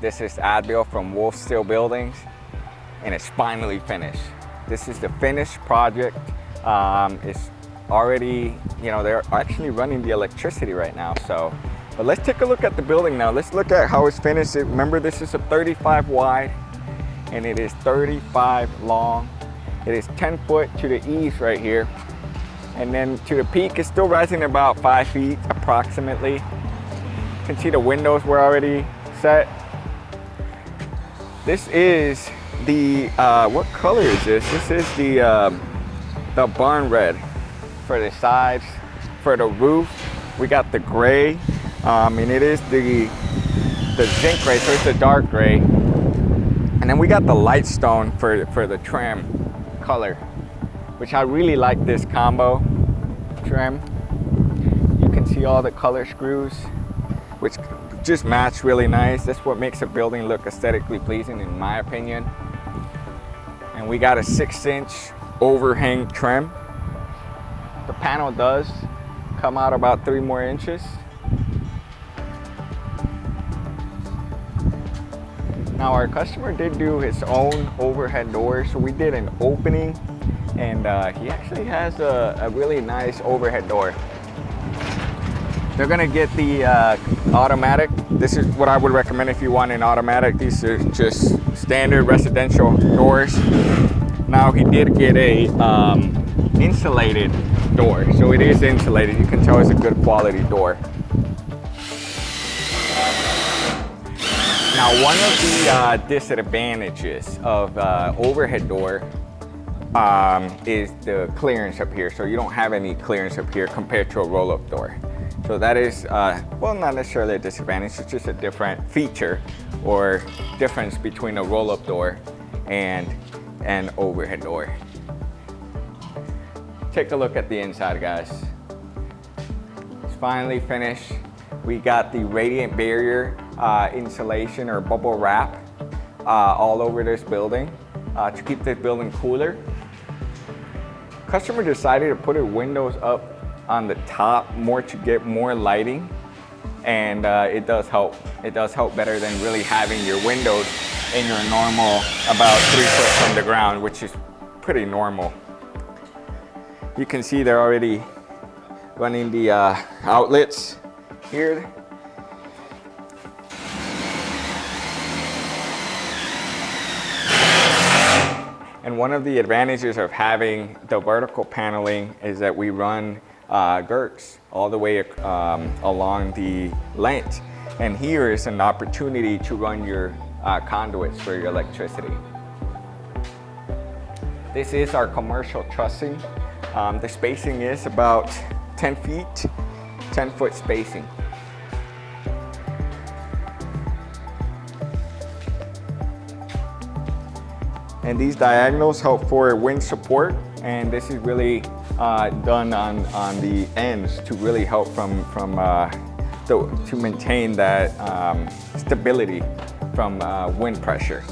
This is Adbeel from WolfSteel Buildings, and it's finally finished. This is the finished project. It's already, they're actually running the electricity right now. So, but let's take a look at the building now. Let's look at how it's finished. Remember, this is a 35 wide, and it is 35 long. It is 10 foot to the east right here. And then to the peak, it's still rising about 5 feet approximately. You can see the windows were already set. This is the, what color is this? This is the barn red for the sides. For the roof, we got the gray, and it is the zinc gray, so it's a dark gray. And then we got the light stone for the trim color, which I really like this combo trim. You can see all the color screws, which just match really nice. That's what makes a building look aesthetically pleasing, in my opinion. And we got a 6-inch overhang trim. The panel does come out about 3 more inches. Now our customer did do his own overhead door, so we did an opening, and he actually has a really nice overhead door. They're gonna get the automatic. This is what I would recommend if you want an automatic. These are just standard residential doors. Now he did get a insulated door, so it is insulated. You can tell it's a good quality door. Now, one of the disadvantages of overhead door is the clearance up here. So you don't have any clearance up here compared to a roll-up door. So that is, well, not necessarily a disadvantage, it's just a different feature or difference between a roll-up door and an overhead door. Take a look at the inside, guys. It's finally finished. We got the radiant barrier insulation or bubble wrap all over this building to keep this building cooler. Customer decided to put her windows up on the top more to get more lighting, and it does help. It does help better than really having your windows in your normal about 3 foot from the ground, which is pretty normal. You can see they're already running the outlets here. And one of the advantages of having the vertical paneling is that we run girts all the way along the length. And here is an opportunity to run your conduits for your electricity. This is our commercial trussing. The spacing is about 10 feet, 10 foot spacing. And these diagonals help for wind support, and this is really done on the ends to really help to maintain that stability from wind pressure.